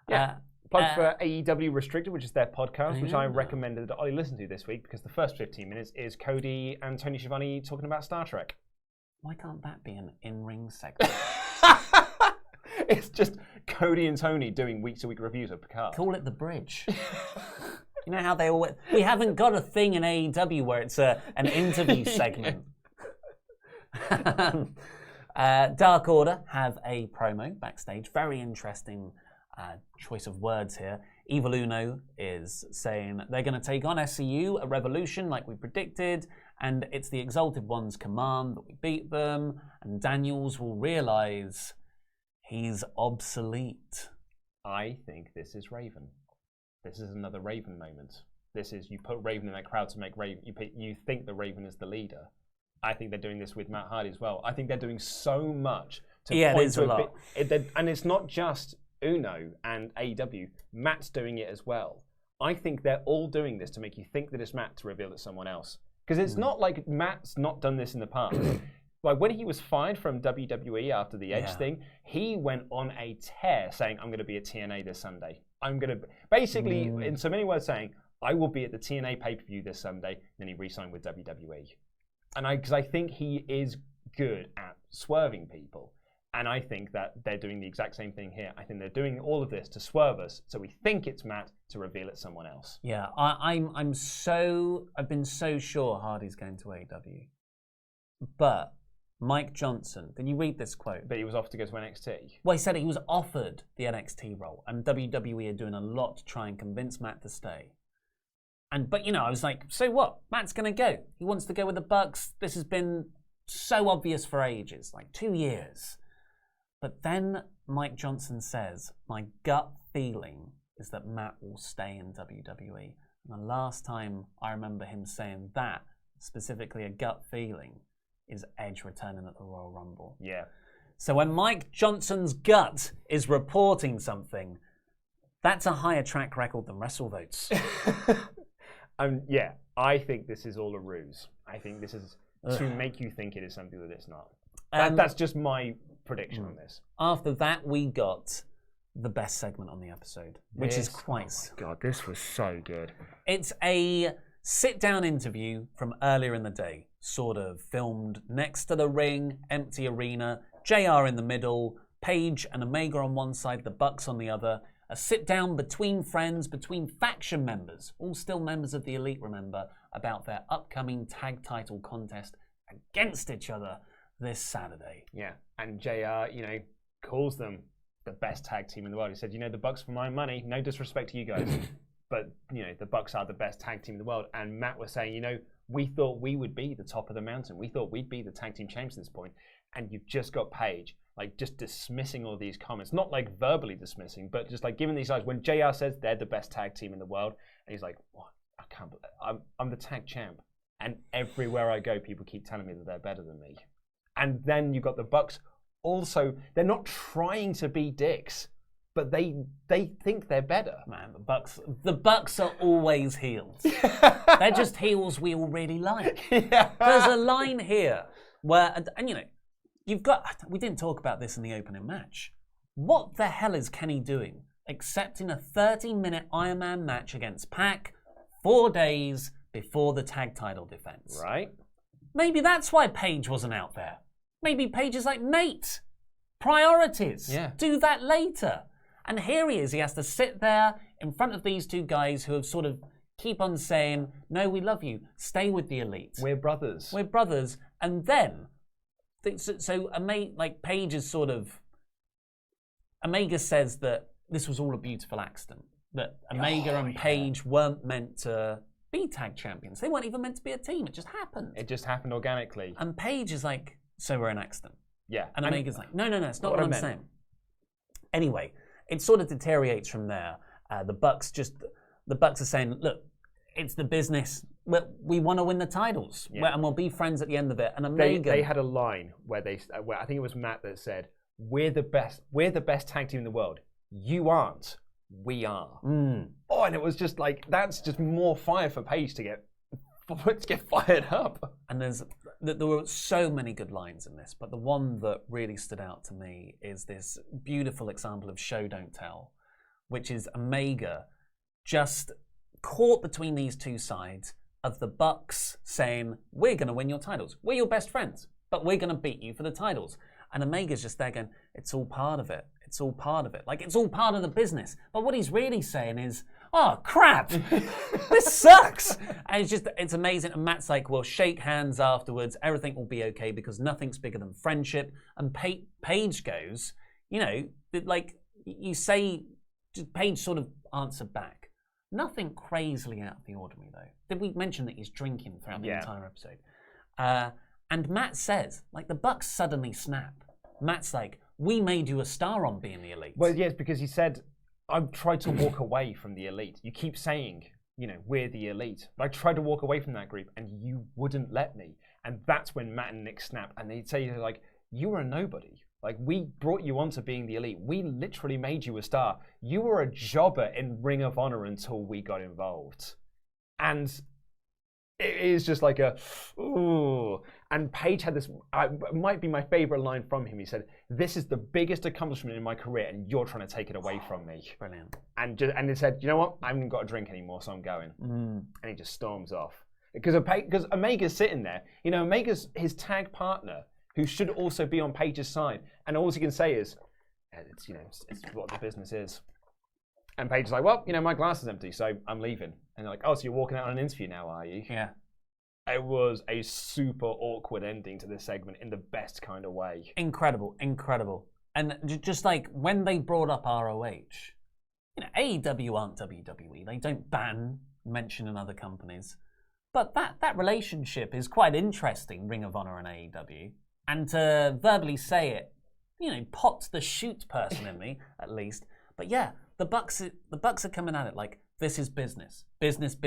Yeah. Plug for AEW Restricted, which is their podcast, which I recommended that Ollie listen to this week because the first 15 minutes is Cody and Tony Schiavone talking about Star Trek. Why can't that be an in-ring segment? It's just Cody and Tony doing week-to-week reviews of Picard. Call it The Bridge. You know how they always... We haven't got a thing in AEW where it's an interview segment. Dark Order have a promo backstage. Very interesting choice of words here. Evil Uno is saying they're going to take on SCU, a revolution like we predicted, and it's the Exalted One's command that we beat them, and Daniels will realize he's obsolete. I think this is Raven. This is another Raven moment. This is, you put Raven in that crowd to make Raven, you think the Raven is the leader. I think they're doing this with Matt Hardy as well. I think they're doing so much to point to a bit, and it's not just Uno and AEW, Matt's doing it as well. I think they're all doing this to make you think that it's Matt to reveal it's someone else. Because it's not like Matt's not done this in the past. Like when he was fired from WWE after the Edge thing, he went on a tear saying, I'm going to be at TNA this Sunday. I'm going to, basically, in so many words saying, I will be at the TNA pay-per-view this Sunday. Then he re-signed with WWE. And because I think he is good at swerving people. And I think that they're doing the exact same thing here. I think they're doing all of this to swerve us, so we think it's Matt to reveal it's someone else. Yeah, I've been so sure Hardy's going to AEW. But Mike Johnson, did you read this quote? But he was off to go to NXT. Well, he said he was offered the NXT role, and WWE are doing a lot to try and convince Matt to stay. But I was like, so what? Matt's going to go. He wants to go with the Bucks. This has been so obvious for ages, like 2 years. But then Mike Johnson says, my gut feeling is that Matt will stay in WWE. And the last time I remember him saying that, specifically a gut feeling, is Edge returning at the Royal Rumble. Yeah. So when Mike Johnson's gut is reporting something, that's a higher track record than WrestleVotes. Yeah, I think this is all a ruse. I think this is to make you think it is something that it's not. That's just my prediction on this. After that, we got the best segment on the episode, which is quite... Oh my God, this was so good. It's a sit-down interview from earlier in the day, sort of filmed next to the ring, empty arena, JR in the middle, Paige and Omega on one side, the Bucks on the other. A sit-down between friends, between faction members, all still members of the Elite, remember, about their upcoming tag title contest against each other this Saturday. Yeah, and JR, calls them the best tag team in the world. He said, the Bucks for my money, no disrespect to you guys, but, the Bucks are the best tag team in the world. And Matt was saying, we thought we would be the top of the mountain. We thought we'd be the tag team champions at this point. And you've just got Paige, just dismissing all these comments. Not verbally dismissing, but just giving these guys, when JR says they're the best tag team in the world, and he's like, what? I can't believe I'm the tag champ. And everywhere I go, people keep telling me that they're better than me. And then you've got the Bucks. Also, they're not trying to be dicks, but they think they're better. Man, the Bucks are always heels. They're just heels we all really like. Yeah. There's a line here where, and you've got, we didn't talk about this in the opening match. What the hell is Kenny doing accepting a 30-minute Iron Man match against PAC 4 days before the tag title defense? Right. Maybe that's why Paige wasn't out there. Maybe Paige is like, mate, priorities. Yeah. Do that later. And here he is. He has to sit there in front of these two guys who have sort of keep on saying, no, we love you. Stay with the Elite. We're brothers. We're brothers. And then, Paige is sort of, Omega says that this was all a beautiful accident. That Omega and Paige weren't meant to be tag champions. They weren't even meant to be a team. It just happened. It just happened organically. And Paige is like, so we're an accident. Yeah. And Omega's like, no, it's not what I'm saying. Anyway, it sort of deteriorates from there. The Bucks are saying, look, it's the business. We want to win the titles, and we'll be friends at the end of it. And Omega, they had a line where where I think it was Matt that said, "We're the best tag team in the world. You aren't. We are." Oh, and it was just that's just more fire for Paige to get fired up. And there were so many good lines in this, but the one that really stood out to me is this beautiful example of show don't tell, which is Omega just caught between these two sides of the Bucks saying, we're going to win your titles. We're your best friends, but we're going to beat you for the titles. And Omega's just there going, it's all part of it. It's all part of it. It's all part of the business. But what he's really saying is, oh, crap. This sucks. And it's amazing. And Matt's like, well, shake hands afterwards. Everything will be okay because nothing's bigger than friendship. And Paige goes, you say, Paige sort of answered back. Nothing crazily out of the ordinary, though. Did we mention that he's drinking throughout the entire episode? And Matt says, the Bucks suddenly snap. Matt's like, we made you a star on being the Elite. Well, yes, because he said, I've tried to walk away from the Elite. You keep saying, we're the Elite. But I tried to walk away from that group, and you wouldn't let me. And that's when Matt and Nick snap. And they'd say, you were a nobody. Like, we brought you onto being the elite. We literally made you a star. You were a jobber in Ring of Honor until we got involved. And it is just like a, ooh. And Paige had this, it might be my favorite line from him. He said, "This is the biggest accomplishment in my career, and you're trying to take it away from me." Brilliant. And he said, "You know what? I haven't got a drink anymore, so I'm going." And he just storms off. Because Omega's sitting there. You know, Omega's his tag partner, who should also be on Paige's side. And all he can say is, it's what the business is. And Paige is like, "Well, my glass is empty, so I'm leaving." And they're like, "Oh, so you're walking out on an interview now, are you?" Yeah. It was a super awkward ending to this segment in the best kind of way. Incredible. And just like when they brought up ROH, AEW aren't WWE. They don't ban mentioning other companies. But that relationship is quite interesting, Ring of Honor and AEW. And to verbally say it, popped the shoot person in me, at least. But yeah, the Bucks are coming at it like, this is business. Business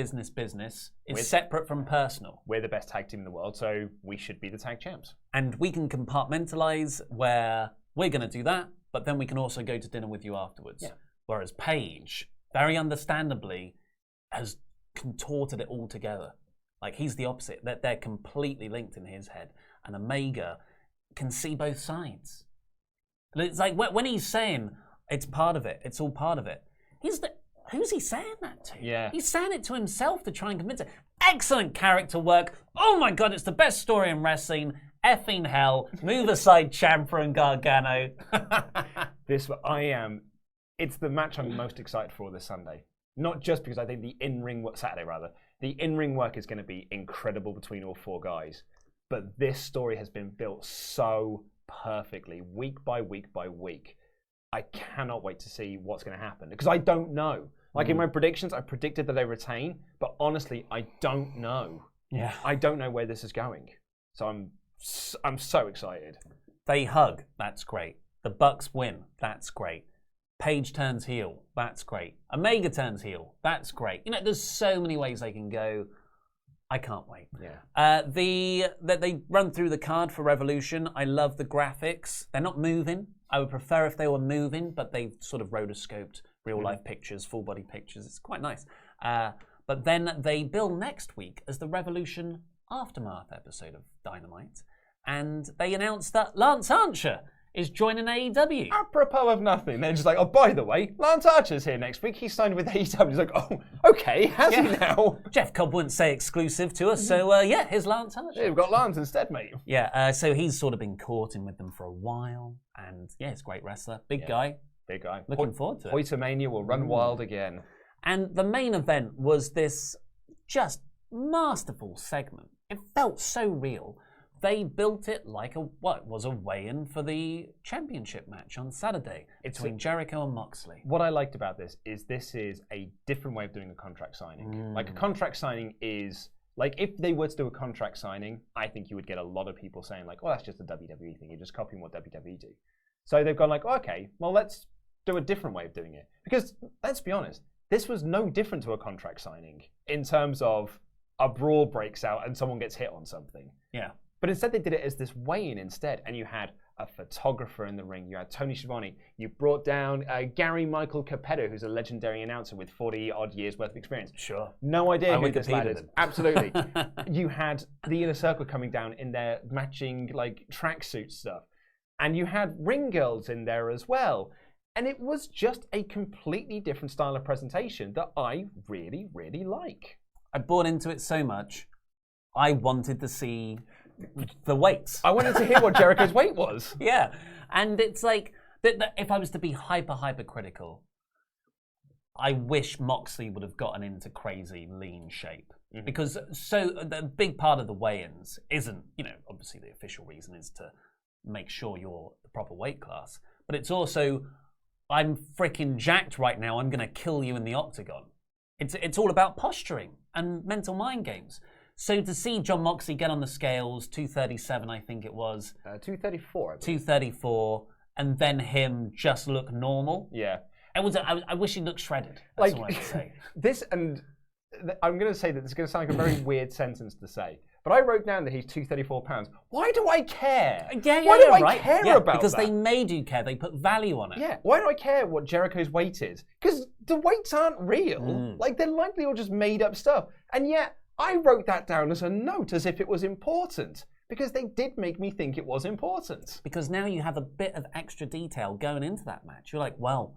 is separate from personal. We're the best tag team in the world, so we should be the tag champs. And we can compartmentalize where we're going to do that, but then we can also go to dinner with you afterwards. Yeah. Whereas Paige, very understandably, has contorted it all together. Like, he's the opposite. They're completely linked in his head. And Omega can see both sides. It's like when he's saying it's part of it, it's all part of it. Who's he saying that to? Yeah. He's saying it to himself to try and convince it. Excellent character work. Oh my God, it's the best story in wrestling. Effing hell. Move aside, Ciampa and Gargano. It's the match I'm most excited for this Sunday. Not just because I think the in-ring work, Saturday rather, the in-ring work is going to be incredible between all four guys. But this story has been built so perfectly, week by week by week. I cannot wait to see what's going to happen because I don't know. Like in my predictions, I predicted that they retain, but honestly, I don't know. Yeah, I don't know where this is going. So I'm so excited. They hug. That's great. The Bucks win. That's great. Paige turns heel. That's great. Omega turns heel. That's great. There's so many ways they can go. I can't wait. Yeah. They run through the card for Revolution. I love the graphics. They're not moving. I would prefer if they were moving, but they've sort of rotoscoped real-life pictures, full-body pictures. It's quite nice. But then they bill next week as the Revolution Aftermath episode of Dynamite. And they announced that Lance Archer is joining AEW. Apropos of nothing. They're just like, oh, by the way, Lance Archer's here next week. He's signed with AEW. He's like, oh, okay, has he now? Jeff Cobb wouldn't say exclusive to us, so here's Lance Archer. Yeah, we've got Lance instead, mate. Yeah, so he's sort of been courting with them for a while, and yeah, he's a great wrestler. Big guy. Big guy. Looking forward to it. Hoytomania will run wild again. And the main event was this just masterful segment. It felt so real. They built it like what was a weigh-in for the championship match on Saturday between Jericho and Moxley. What I liked about this is a different way of doing a contract signing. Like a contract signing is, like if they were to do a contract signing, I think you would get a lot of people saying like, oh, that's just a WWE thing. You're just copying what WWE do. So they've gone like, oh, okay, well, let's do a different way of doing it. Because let's be honest, this was no different to a contract signing in terms of a brawl breaks out and someone gets hit on something. Yeah. But instead they did it as this weigh-in instead, and you had a photographer in the ring, you had Tony Schiavone, you brought down Gary Michael Capetto, who's a legendary announcer with 40-odd years worth of experience. Sure. No idea who this lad is. Absolutely. You had the Inner Circle coming down in their matching like tracksuit stuff, and you had ring girls in there as well. And it was just a completely different style of presentation that I really, really like. I bought into it so much, I wanted to see the weights. I wanted to hear what Jericho's weight was. Yeah. And it's like, if I was to be hyper critical, I wish Moxley would have gotten into crazy lean shape. Because the big part of the weigh-ins isn't, obviously the official reason is to make sure you're the proper weight class. But it's also, I'm freaking jacked right now, I'm going to kill you in the octagon. It's all about posturing and mental mind games. So to see Jon Moxley get on the scales, 237 I think it was. 234. 234, and then him just look normal. Yeah. I wish he looked shredded. That's all I would say. I'm going to say that this is going to sound like a very weird sentence to say, But I wrote down that he's 234 pounds. Why do I care? Why do I care about because that? they made you care. They put value on it. Yeah, why do I care what Jericho's weight is? Because the weights aren't real. Like, they're likely all just made up stuff. And yet, I wrote that down as a note, as if it was important. Because they did make me think it was important. Because now you have a bit of extra detail going into that match. You're like, well,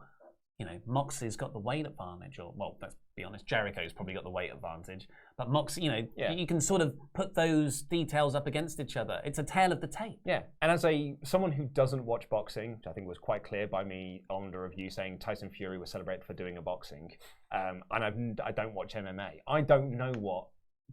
you know, Moxley's got the weight advantage, or, well, let's be honest, Jericho's probably got the weight advantage. But Moxley, you know, you can sort of put those details up against each other. It's a tale of the tape. Yeah, and as someone who doesn't watch boxing, which I think was quite clear by me on the review saying Tyson Fury was celebrated for doing a boxing, and I don't watch MMA, I don't know what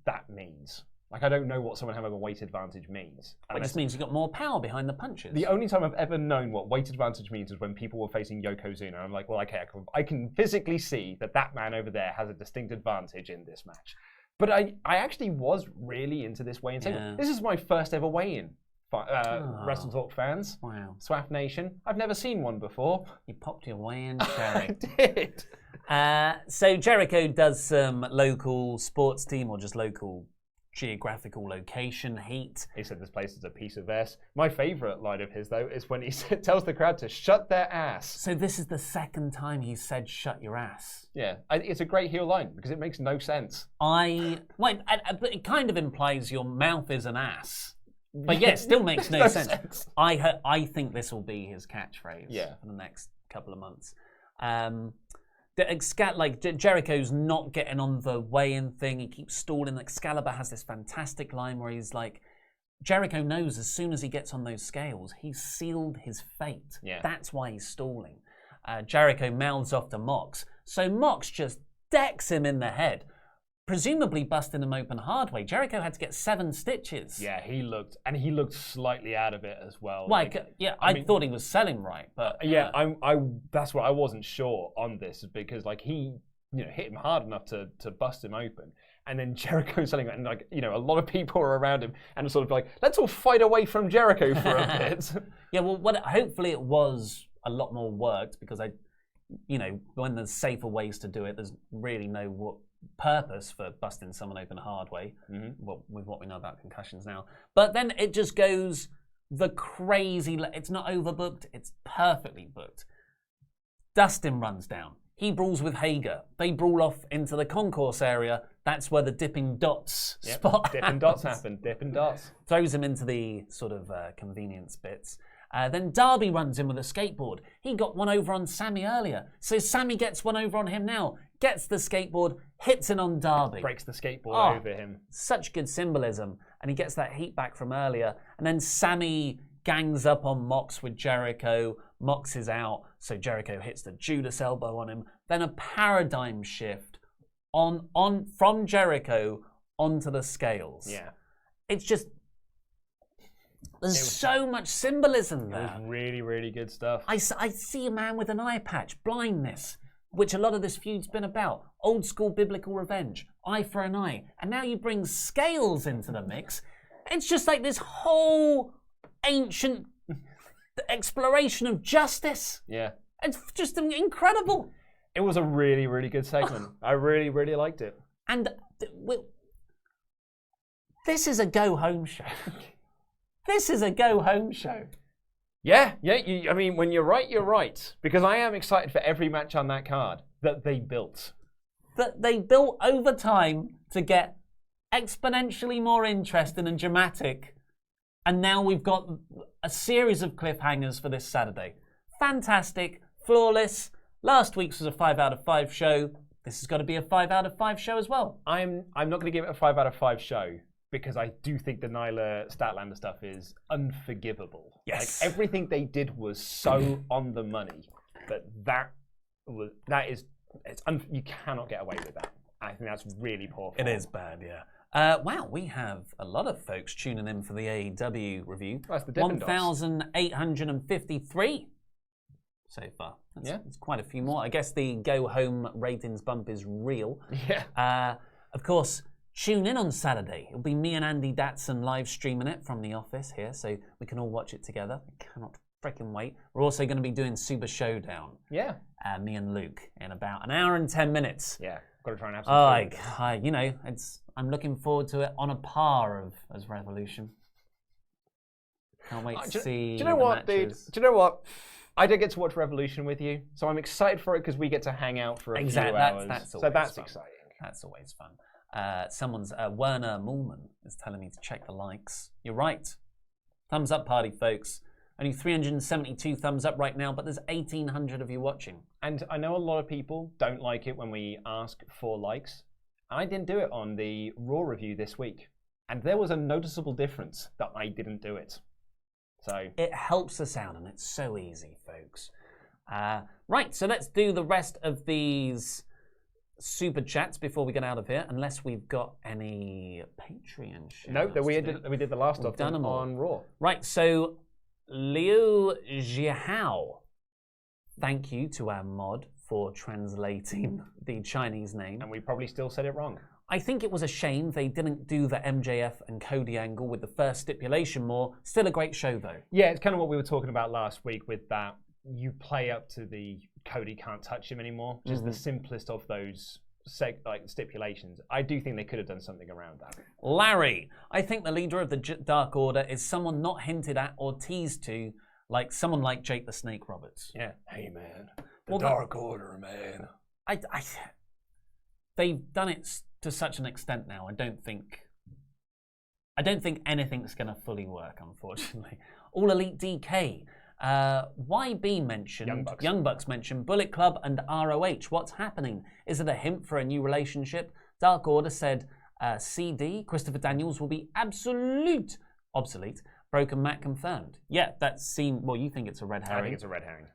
that means. Like, I don't know what someone having a weight advantage means. It just means you've got more power behind the punches. The only time I've ever known what weight advantage means is when people were facing Yokozuna. I'm like, well, okay, I can physically see that man over there has a distinct advantage in this match. But I actually was really into this weigh-in segment. This is my first ever weigh-in. WrestleTalk fans. Wow. SWAF Nation. I've never seen one before. You popped your weigh-in cherry. I did. So Jericho does some local sports team, or just local geographical location heat. He said this place is a piece of ass. My favourite line of his, though, is when he tells the crowd to shut their ass. So this is the second time he said shut your ass. Yeah, it's a great heel line because it makes no sense. But it kind of implies your mouth is an ass. But yeah, it still makes no sense. I think this will be his catchphrase for the next couple of months. Jericho's not getting on the weigh-in thing. He keeps stalling. Excalibur has this fantastic line where he's like, Jericho knows as soon as he gets on those scales, he's sealed his fate. Yeah. That's why he's stalling. Jericho mouths off to Mox. So Mox just decks him in the head, presumably busting him open hard way. Jericho had to get 7 stitches. Yeah, he looked slightly out of it as well. I thought he was selling right, but yeah, that's what I wasn't sure on this, because like he, hit him hard enough to bust him open, and then Jericho selling it, and a lot of people are around him, and sort of like, let's all fight away from Jericho for a bit. Yeah, well, hopefully it was a lot more worked, because when there's safer ways to do it, there's really no purpose for busting someone open hard way, well, with what we know about concussions now. But then it just goes the crazy, it's not overbooked, it's perfectly booked. Dustin runs down. He brawls with Hager. They brawl off into the concourse area. That's where the dipping dots spot Dipping dots happen. Dipping dots. Throws him into the sort of convenience bits. Then Darby runs in with a skateboard. He got one over on Sammy earlier. So Sammy gets one over on him now. Gets the skateboard, hits it on Darby. Breaks the skateboard over him. Such good symbolism. And he gets that heat back from earlier. And then Sammy gangs up on Mox with Jericho. Mox is out, so Jericho hits the Judas elbow on him. Then a paradigm shift from Jericho onto the scales. Yeah. It's just... There's so much symbolism there. It was really, really good stuff. I see a man with an eye patch, blindness, which a lot of this feud's been about. Old school biblical revenge, eye for an eye. And now you bring scales into the mix. It's just like this whole ancient exploration of justice. Yeah. It's just incredible. It was a really, really good segment. I really, really liked it. And this is a go-home show. This is a go-home show. Yeah. I mean, when you're right, you're right. Because I am excited for every match on that card that they built. That they built over time to get exponentially more interesting and dramatic. And now we've got a series of cliffhangers for this Saturday. Fantastic, flawless. Last week's was a 5 out of 5 show. This has got to be a 5 out of 5 show as well. I'm not going to give it a 5 out of 5 show, because I do think the Nyla Statlander stuff is unforgivable. Yes. Like, everything they did was so on the money, but you cannot get away with that. I think that's really poor form. It is bad, yeah. Wow, we have a lot of folks tuning in for the AEW review. That's the Dippin' Dots. 1,853 so far. It's quite a few more. I guess the go-home ratings bump is real. Yeah. Of course, tune in on Saturday. It'll be me and Andy Datson live streaming it from the office here, so we can all watch it together. I cannot freaking wait. We're also going to be doing Super Showdown. Yeah. Me and Luke in about an hour and 10 minutes. Yeah. Got to try and have some food. You know, I'm looking forward to it on a par as Revolution. Can't wait to see. Do you know what, dude? matches. Do you know what? I don't get to watch Revolution with you, so I'm excited for it because we get to hang out for a few hours. That's so that's fun. exciting. That's always fun. Someone's Werner Mullman is telling me to check the likes. You're right. Thumbs up party, folks. Only 372 thumbs up right now, but there's 1,800 of you watching. And I know a lot of people don't like it when we ask for likes. I didn't do it on the Raw review this week. And there was a noticeable difference that I didn't do it. So it helps us out, and it's so easy, folks. Right, so let's do the rest of these super chats before we get out of here, unless we've got any Patreon shows. No, we did the last of them on Raw. Right, so Liu Jiahao, thank you to our mod for translating the Chinese name. And we probably still said it wrong. I think it was a shame they didn't do the MJF and Cody angle with the first stipulation more. Still a great show, though. Yeah, it's kind of what we were talking about last week with that. You play up to the Cody can't touch him anymore, which is the simplest of those stipulations. I do think they could have done something around that. Larry, I think the leader of the Dark Order is someone not hinted at or teased to, like someone like Jake the Snake Roberts. Yeah. Hey, man. The Dark Order, man. They've done it to such an extent now. I don't think anything's going to fully work, unfortunately. All Elite DK. YB mentioned, Young Bucks mentioned Bullet Club and ROH. What's happening? Is it a hint for a new relationship? Dark Order said CD, Christopher Daniels, will be obsolete. Broken Matt confirmed. Yeah, that seemed, well, you think it's a red herring. I think it's a red herring.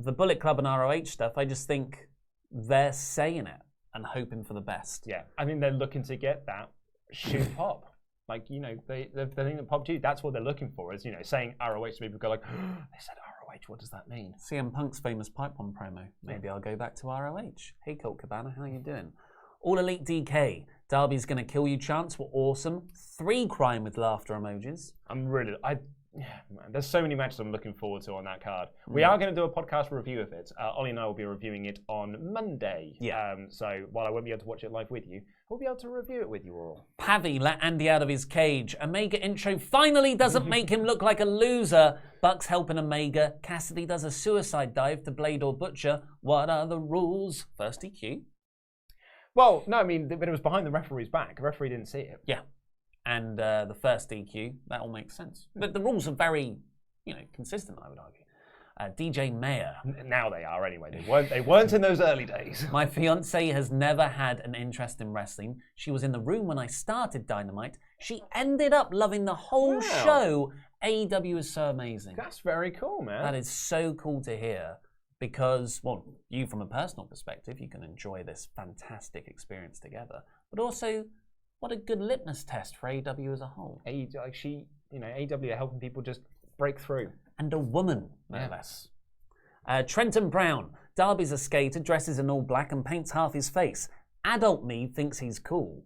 The Bullet Club and ROH stuff, I just think they're saying it and hoping for the best. Yeah, I think they're looking to get that shoot pop. Like, you know, the thing that popped you, that's what they're looking for, is, you know, saying ROH to people go like, they said ROH, what does that mean? CM Punk's famous pipe bomb promo. Maybe I'll go back to ROH. Hey, Colt Cabana, how you doing? All Elite DK. Darby's gonna kill you chants were awesome. 3 crying with laughter emojis. Yeah, man, there's so many matches I'm looking forward to on that card. We are going to do a podcast review of it. Ollie and I will be reviewing it on Monday. Yeah. So while I won't be able to watch it live with you, we'll be able to review it with you all. Pavi let Andy out of his cage. Omega intro finally doesn't make him look like a loser. Bucks helping Omega. Cassidy does a suicide dive to Blade or Butcher. What are the rules? First DQ. Well, no, I mean, but it was behind the referee's back. The referee didn't see it. Yeah. And the first DQ, that all makes sense. But the rules are very, consistent, I would argue. DJ Mayer. Now they are anyway. They weren't in those early days. My fiance has never had an interest in wrestling. She was in the room when I started Dynamite. She ended up loving the whole show. AEW is so amazing. That's very cool, man. That is so cool to hear. Because, well, you from a personal perspective, you can enjoy this fantastic experience together. But also, what a good litmus test for AEW as a whole. AEW are helping people just break through. And a woman, no less. Trenton Brown. Darby's a skater, dresses in all black and paints half his face. Adult me thinks he's cool.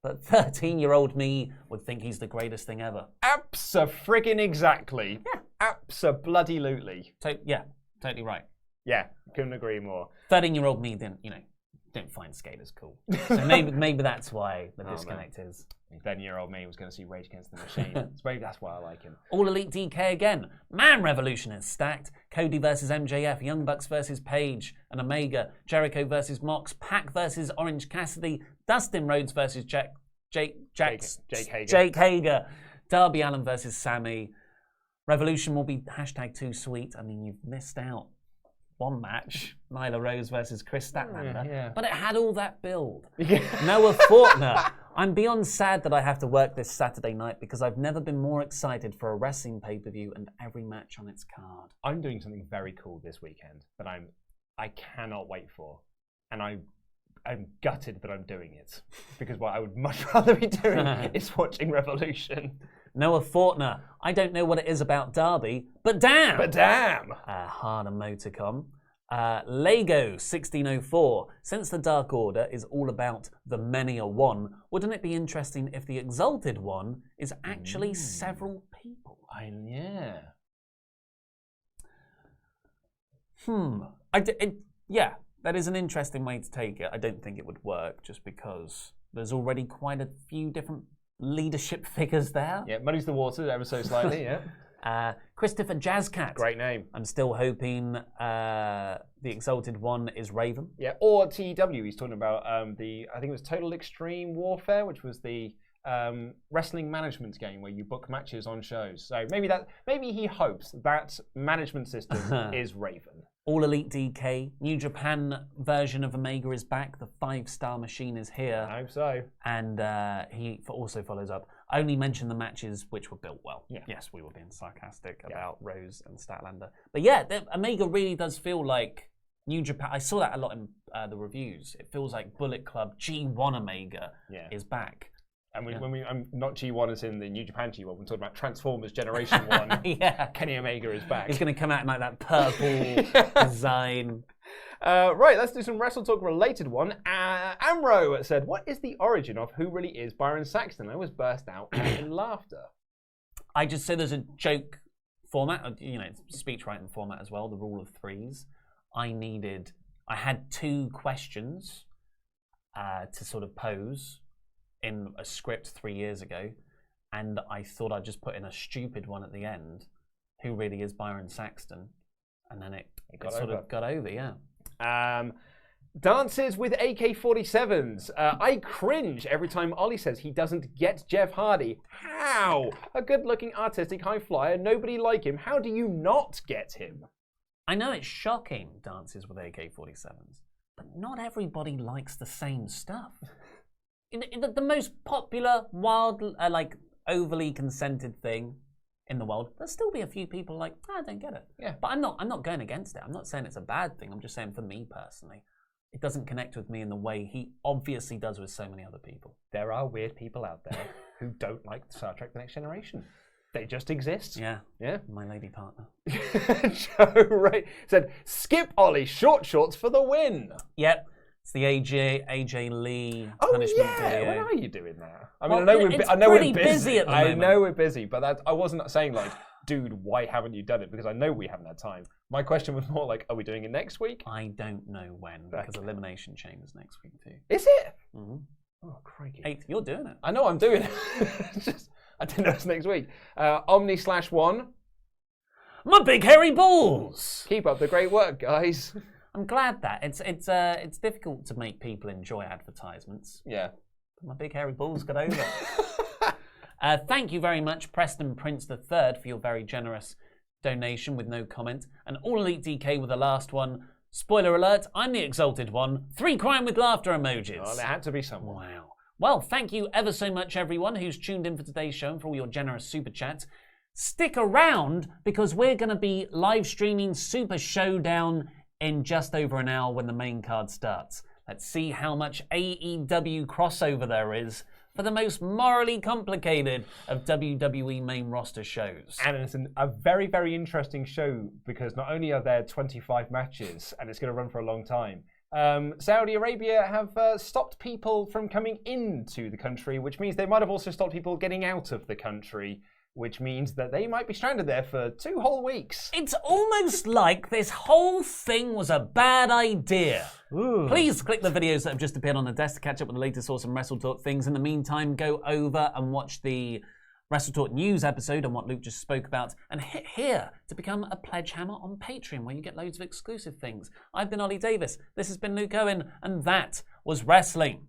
But 13-year-old me would think he's the greatest thing ever. Abso-friggin' Yeah. Abso-bloody-lutely. Totally right. Yeah, couldn't agree more. 13-year-old me didn't find skaters cool. So maybe that's why the disconnect is. 10-year-old me was going to see Rage Against the Machine. So maybe that's why I like him. All Elite DK again. Man Revolution is stacked. Cody versus MJF, Young Bucks versus Paige and Omega, Jericho versus Mox, PAC versus Orange Cassidy, Dustin Rhodes versus Jake Hager, Darby Allin versus Sammy. Revolution will be #too sweet. I mean, you've missed out. One match, Nyla Rose versus Chris Statlander, but it had all that build. Noah Fortner. I'm beyond sad that I have to work this Saturday night because I've never been more excited for a wrestling pay-per-view and every match on its card. I'm doing something very cool this weekend that I cannot wait for, and I'm gutted that I'm doing it because what I would much rather be doing is watching Revolution. Noah Fortner. I don't know what it is about Darby, but damn! Hard and Motorcom. Lego 1604. Since the Dark Order is all about the many are one, wouldn't it be interesting if the Exalted One is actually several people? That is an interesting way to take it. I don't think it would work just because there's already quite a few different leadership figures there. Yeah, muddies the water ever so slightly, yeah. Christopher Jazzcat. Great name. I'm still hoping the Exalted One is Raven. Yeah, or TEW. He's talking about I think it was Total Extreme Warfare, which was the wrestling management game where you book matches on shows. So maybe he hopes that management system is Raven. All Elite DK, New Japan version of Omega is back. The 5-star machine is here. I hope so. And he also follows up. Only mention the matches which were built well. Yeah. Yes, we were being sarcastic about Rose and Statlander. But yeah, Omega really does feel like New Japan. I saw that a lot in the reviews. It feels like Bullet Club G1 Omega is back. And I'm not G1 as in the New Japan G1, we're talking about Transformers Generation 1. Yeah. Kenny Omega is back. He's going to come out in like that purple design. Right, let's do some WrestleTalk related one. Amro said, what is the origin of who really is Byron Saxton? I was burst out in laughter. I just say there's a joke format, speech writing format as well, the rule of threes. I had 2 questions to sort of pose in a script 3 years ago, and I thought I'd just put in a stupid one at the end. Who really is Byron Saxton? And then it sort of got over, yeah. Dances with AK-47s. I cringe every time Ollie says he doesn't get Jeff Hardy. How? A good-looking, artistic high flyer, nobody like him. How do you not get him? I know it's shocking, Dances with AK-47s, but not everybody likes the same stuff. The most popular, wild, overly consented thing in the world, there'll still be a few people like, I don't get it. Yeah. But I'm not going against it. I'm not saying it's a bad thing. I'm just saying for me personally, it doesn't connect with me in the way he obviously does with so many other people. There are weird people out there who don't like Star Trek The Next Generation. They just exist. Yeah. Yeah. My lady partner. Joe Ray said, skip Ollie, short shorts for the win. Yep. It's the AJ Lee punishment video. When are you doing that? I mean, well, I know we're busy at the moment. I know we're busy, but I wasn't saying like, dude, why haven't you done it? Because I know we haven't had time. My question was more like, are we doing it next week? I don't know when, because Elimination Chamber's next week too. Is it? Mm-hmm. Oh, crikey. 8th, you're doing it. I know I'm doing it. I didn't know it's next week. Omni/1. My big hairy balls. Keep up the great work, guys. I'm glad that it's difficult to make people enjoy advertisements. Yeah. But my big hairy balls got over. Thank you very much, Preston Prince III, for your very generous donation with no comment, and All Elite DK with the last one. Spoiler alert: I'm the Exalted One. 3 crying with laughter emojis. Oh, there had to be someone. Wow. Well, thank you ever so much, everyone who's tuned in for today's show and for all your generous super chats. Stick around because we're going to be live streaming Super Showdown in just over an hour when the main card starts. Let's see how much AEW crossover there is for the most morally complicated of WWE main roster shows. And it's a very, very interesting show because not only are there 25 matches, and it's going to run for a long time, Saudi Arabia have stopped people from coming into the country, which means they might have also stopped people getting out of the country, which means that they might be stranded there for 2 whole weeks. It's almost like this whole thing was a bad idea. Ooh. Please click the videos that have just appeared on the desk to catch up with the latest awesome WrestleTalk things. In the meantime, go over and watch the WrestleTalk news episode on what Luke just spoke about, and hit here to become a pledge hammer on Patreon, where you get loads of exclusive things. I've been Ollie Davis, this has been Luke Owen, and that was Wrestling.